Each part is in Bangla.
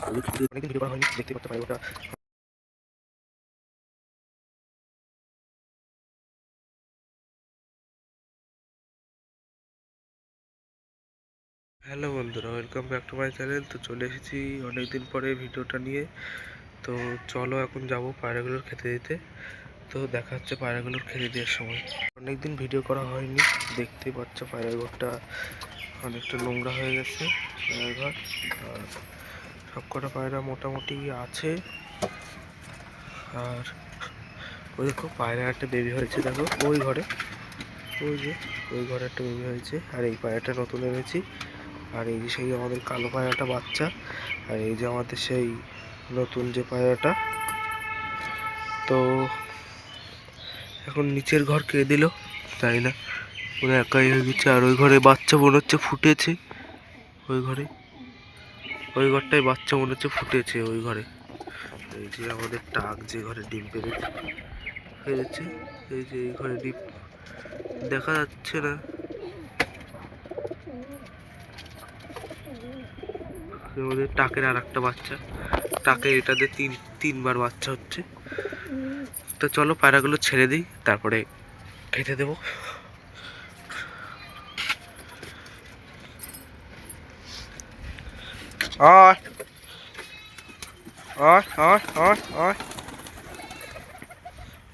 অনেকদিন ভিডিও করা হয়নি, দেখতে পারতে পারি ওটা। হ্যালো বন্ধুরা, welcome back to my channel. তো চলে এসেছি অনেকদিন পরে ভিডিওটা নিয়ে। তো চলো এখন যাব পায়রাগুলোর খেতে দিতে। তো দেখা হচ্ছে পায়রাগুলোর খেতে দেওয়ার সময়। অনেকদিন ভিডিও করা হয়নি, দেখতেই পাচ্ছ পায়রা ঘরটা অনেকটা নোংরা হয়ে গেছে। পায়রা ঘর আর সব কটা পায়রা মোটামুটি আছে। আর ওই দেখো পায়রা একটা বেবি হয়েছে, দেখো ওই ঘরে, ওই যে ওই ঘরে একটা বেবি হয়েছে। আর এই পায়রাটা নতুন এনেছি। আর এই যে সেই আমাদের কালো পায়রাটা বাচ্চা। আর এই যে আমাদের সেই নতুন যে পায়রাটা। তো এখন নিচের ঘর কে দিল তাই না, পুরো একাই হয়ে গেছে। আর ওই ঘরে বাচ্চা মনে হচ্ছে ফুটেছে, ওই ঘরে, ওই ঘরটায় বাচ্চা মনে হচ্ছে ফুটেছে ওই ঘরে। এই যে আমাদের টাক যে ঘরে ডিম পেরেছে, এই যে এই ঘরে ডিম দেখা যাচ্ছে না। আমাদের টাকের আর একটা বাচ্চা, টাকের এটাতে তিনবার বাচ্চা হচ্ছে। তো চলো পায়রাগুলো ছেড়ে দিই, তারপরে খেতে দেবো।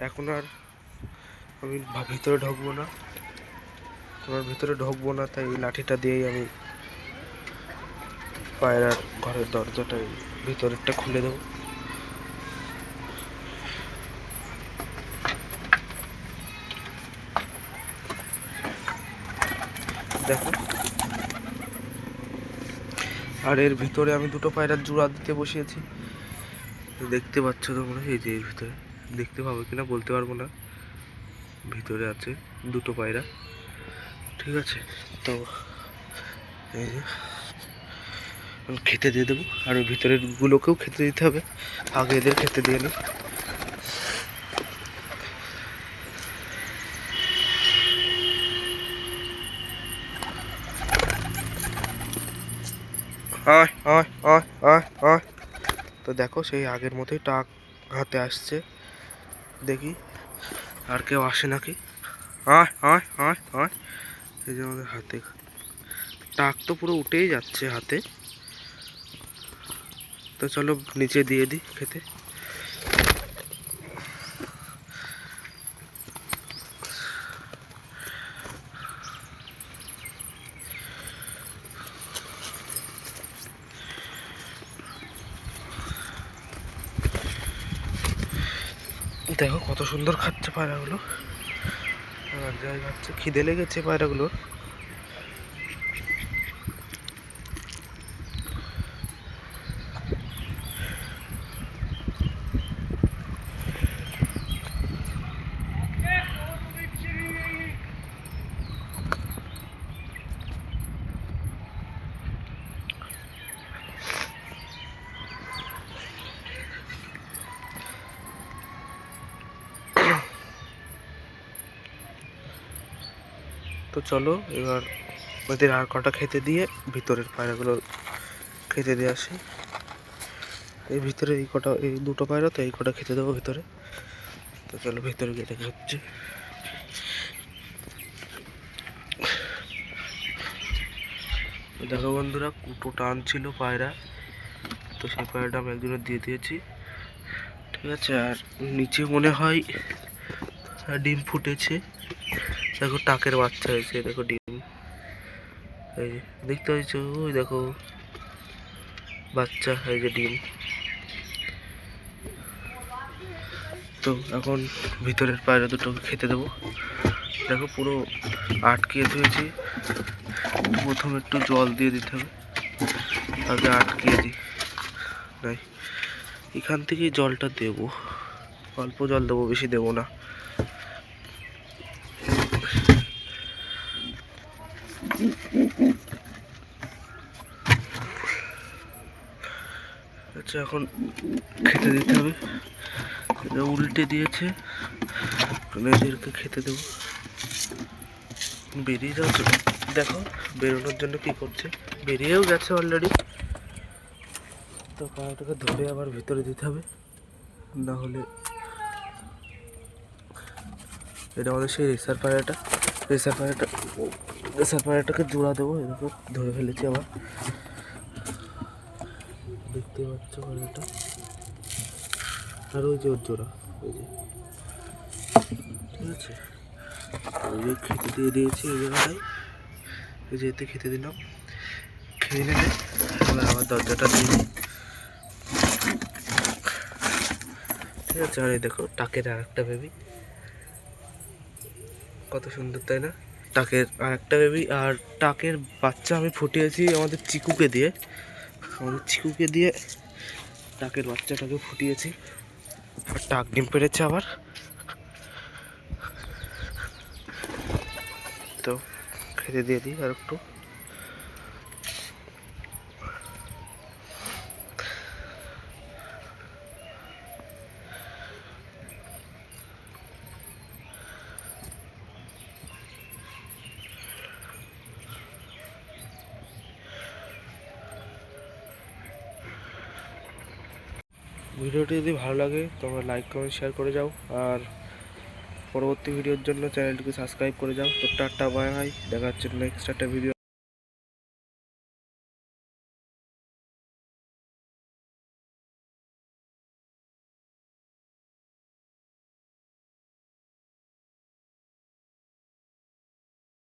এখন আর আমি ভিতরে ঢুকবো না, ভিতরে ঢুকবো না, তাই লাঠিটা দিয়েই আমি পায়রার ঘরের দরজাটা ভিতরেরটা খুলে দেবো। দেখো, আর এর ভিতরে আমি দুটো পায়রার জোড়া দিতে বসিয়েছি, দেখতে পাচ্ছ তোমরা। এই যে এর ভিতরে দেখতে পাবো কিনা বলতে পারবো না, ভিতরে আছে দুটো পায়রা, ঠিক আছে। তো এই যে খেতে দিয়ে দেবো, আর ওই ভিতরের গুলোকেও খেতে দিতে হবে। আগে এদের খেতে দিয়ে নিই। তো দেখো সেই আগের মতোই টাক হাতে আসছে, দেখি আর কেউ আসে নাকি। এই যে আমাদের হাতে টাক তো পুরো উঠেই যাচ্ছে হাতে। তো চলো নিচে দিয়ে দিই খেতে। দেখো কত সুন্দর খাচ্ছে পায়রাগুলো, আর যাই খাচ্ছে, খিদে লেগেছে পায়রাগুলোর। তো চলো এবার ওদের আর কটা খেতে দিয়ে ভিতরের পায়রাগুলো খেতে দিয়ে আসি। এই ভিতরে এই কটা, এই দুটো পায়রা, তো এই কটা খেতে দেবো ভিতরে। তো চলো ভিতরে গিয়ে দেখা হচ্ছে। দেখো বন্ধুরা, কুটো টানছিল পায়রা, তো সেই পায়রাটা আমি একজনের দিয়ে দিয়েছি, ঠিক আছে। আর নিচে মনে হয় ডিম ফুটেছে। দেখো টাকের বাচ্চা হয়েছে, দেখো ডিম, এই যে দেখতে পাচ্ছ, ওই দেখো বাচ্চা, এই যে ডিম। তো এখন ভিতরের পায়রা দুটোকে খেতে দেবো। দেখো পুরো আটকে দিয়েছি, প্রথমে একটু জল দিয়ে দিতে হবে, আগে আটকিয়ে দিই। নাই, এখান থেকেই জলটা দেবো, অল্প জল দেবো, বেশি দেবো না। আচ্ছা, এখন খেতে দিতে হবে। এটা উল্টে দিয়েছে, এদেরকে খেতে দেবো। বেরিয়ে যাচ্ছে, দেখো বেরোনোর জন্য কি করছে, বেরিয়েও গেছে অলরেডি। তো পায়রাটাকে ধরে আবার ভিতরে দিতে হবে, না হলে এটা আমাদের সেই রেসার পায়রাটাকে জোড়া দেবো। এরকম ধরে ফেলেছি আবার, দেখতে পাচ্ছ পায়রাটা। আর ওই যে ওর জোড়া, ওই যে, ঠিক আছে। ওই যে খেতে দিয়ে দিয়েছি এই জায়গাটায়, এই যে এতে খেতে দিলাম। খেয়ে নিলে এবার আবার দরজাটা দিয়ে দিই, ঠিক আছে। আর এই দেখো টাকের আর একটা বেবি, কত সুন্দর তাই না? টাকের আর একটা বেবি। আর টাকের বাচ্চা আমি ফুটিয়েছি আমাদের চিকুকে দিয়ে, টাকের বাচ্চাটাকে ফুটিয়েছি। আর টাক ডিম পেড়েছে আবার। তো খেতে দিয়ে দিই আর একটু। ভিডিওটি যদি ভালো লাগে তোমরা লাইক কমেন্ট শেয়ার করে যাও, আর পরবর্তী ভিডিওর জন্য চ্যানেলটিকে সাবস্ক্রাইব করে যাও। তো টাটা বাই বাই, দেখা হচ্ছে নেক্সট একটা ভিডিও।